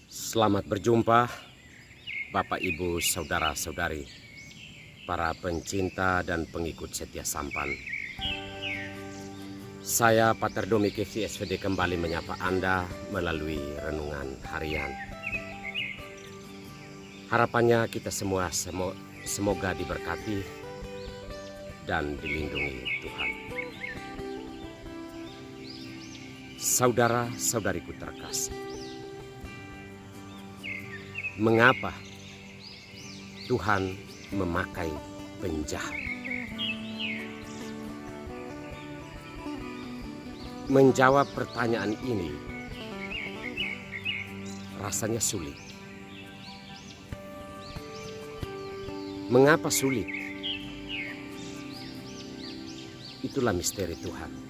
Selamat berjumpa Bapak Ibu Saudara-saudari, para pencinta dan pengikut setia Sampan. Saya Pater Domi KVSVD kembali menyapa Anda melalui renungan harian. Harapannya kita semua semoga diberkati dan dilindungi Tuhan. Saudara-saudariku terkasih, mengapa Tuhan memakai penjahat? Menjawab pertanyaan ini rasanya sulit. Mengapa sulit? Itulah misteri Tuhan.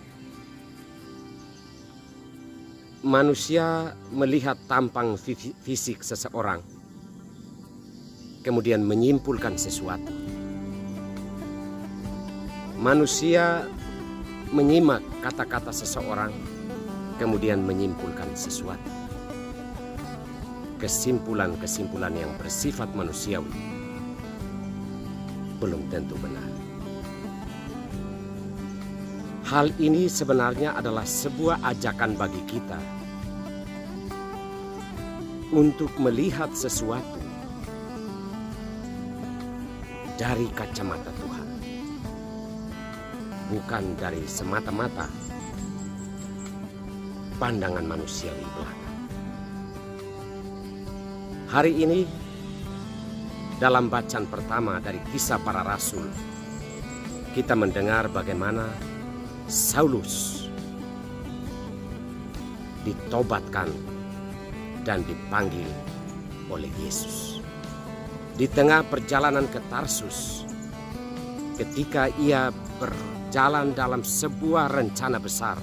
Manusia melihat tampang fisik seseorang, kemudian menyimpulkan sesuatu. Manusia menyimak kata-kata seseorang, kemudian menyimpulkan sesuatu. Kesimpulan-kesimpulan yang bersifat manusiawi belum tentu benar. Hal ini sebenarnya adalah sebuah ajakan bagi kita untuk melihat sesuatu dari kacamata Tuhan, bukan dari semata-mata pandangan manusiawi belaka. Hari ini dalam bacaan pertama dari Kisah Para Rasul, kita mendengar bagaimana Saulus ditobatkan dan dipanggil oleh Yesus. Di tengah perjalanan ke Tarsus, ketika ia berjalan dalam sebuah rencana besar,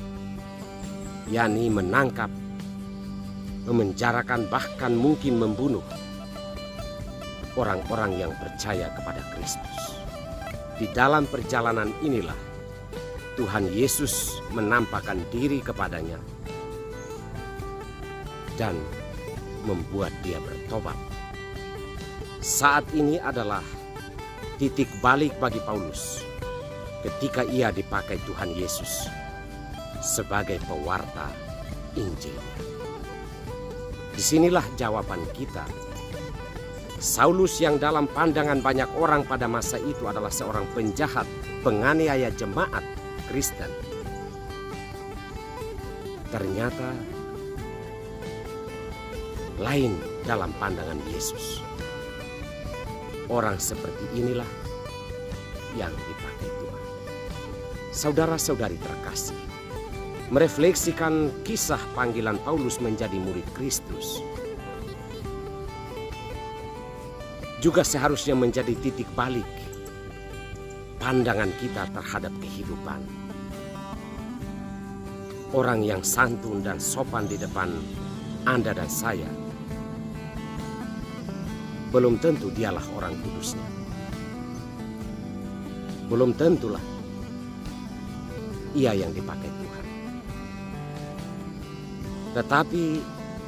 yakni menangkap, memenjarakan, bahkan mungkin membunuh orang-orang yang percaya kepada Kristus. Di dalam perjalanan inilah Tuhan Yesus menampakkan diri kepadanya dan membuat dia bertobat. Saat ini adalah titik balik bagi Paulus ketika ia dipakai Tuhan Yesus sebagai pewarta Injilnya. Disinilah jawaban kita. Saulus yang dalam pandangan banyak orang pada masa itu adalah seorang penjahat, penganiaya jemaat Kristen, ternyata lain dalam pandangan Yesus. Orang seperti inilah yang dipakai Tuhan. Saudara-saudari terkasih, merefleksikan kisah panggilan Paulus menjadi murid Kristus juga seharusnya menjadi titik balik pandangan kita terhadap kehidupan. Orang yang santun dan sopan di depan Anda dan saya, belum tentu dialah orang kudusnya. Belum tentulah ia yang dipakai Tuhan. Tetapi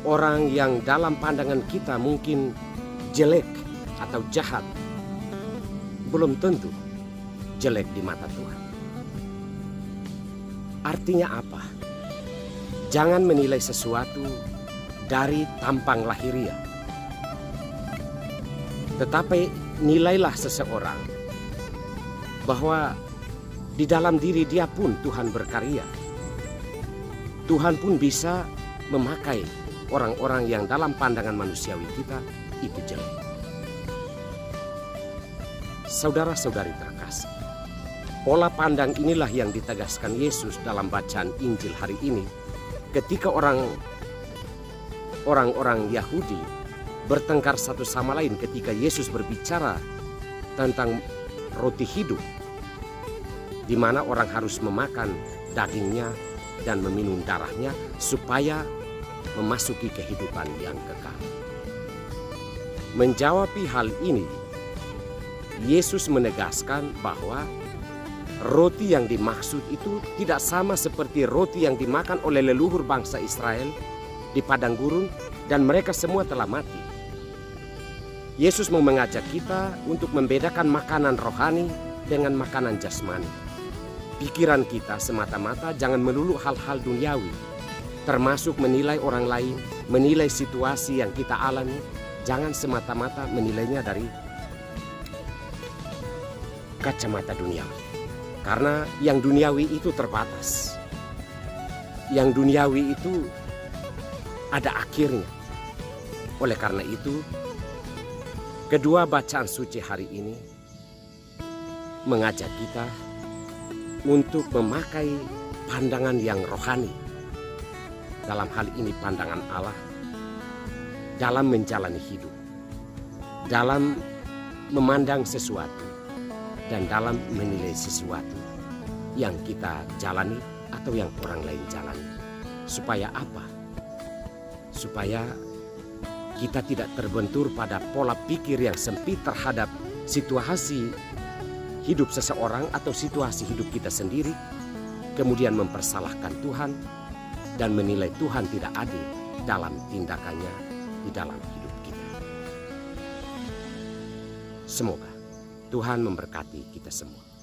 orang yang dalam pandangan kita mungkin jelek atau jahat, belum tentu jelek di mata Tuhan. Artinya apa? Jangan menilai sesuatu dari tampang lahiriah, tetapi nilailah seseorang bahwa di dalam diri dia pun Tuhan berkarya. Tuhan pun bisa memakai orang-orang yang dalam pandangan manusiawi kita itu jelek. Saudara-saudari terkasih, pola pandang inilah yang ditegaskan Yesus dalam bacaan Injil hari ini ketika orang-orang Yahudi bertengkar satu sama lain ketika Yesus berbicara tentang roti hidup, di mana orang harus memakan dagingnya dan meminum darahnya supaya memasuki kehidupan yang kekal. Menjawab hal ini, Yesus menegaskan bahwa roti yang dimaksud itu tidak sama seperti roti yang dimakan oleh leluhur bangsa Israel di padang gurun dan mereka semua telah mati. Yesus mau mengajak kita untuk membedakan makanan rohani dengan makanan jasmani. Pikiran kita semata-mata jangan melulu hal-hal duniawi, termasuk menilai orang lain, menilai situasi yang kita alami. Jangan semata-mata menilainya dari kacamata duniawi. Karena yang duniawi itu terbatas. Yang duniawi itu ada akhirnya. Oleh karena itu, kedua bacaan suci hari ini mengajak kita untuk memakai pandangan yang rohani. Dalam hal ini pandangan Allah dalam menjalani hidup, dalam memandang sesuatu, dan dalam menilai sesuatu yang kita jalani atau yang orang lain jalani. Supaya apa? Supaya kita tidak terbentur pada pola pikir yang sempit terhadap situasi hidup seseorang atau situasi hidup kita sendiri, kemudian mempersalahkan Tuhan dan menilai Tuhan tidak adil dalam tindakannya di dalam hidup kita. Semoga Tuhan memberkati kita semua.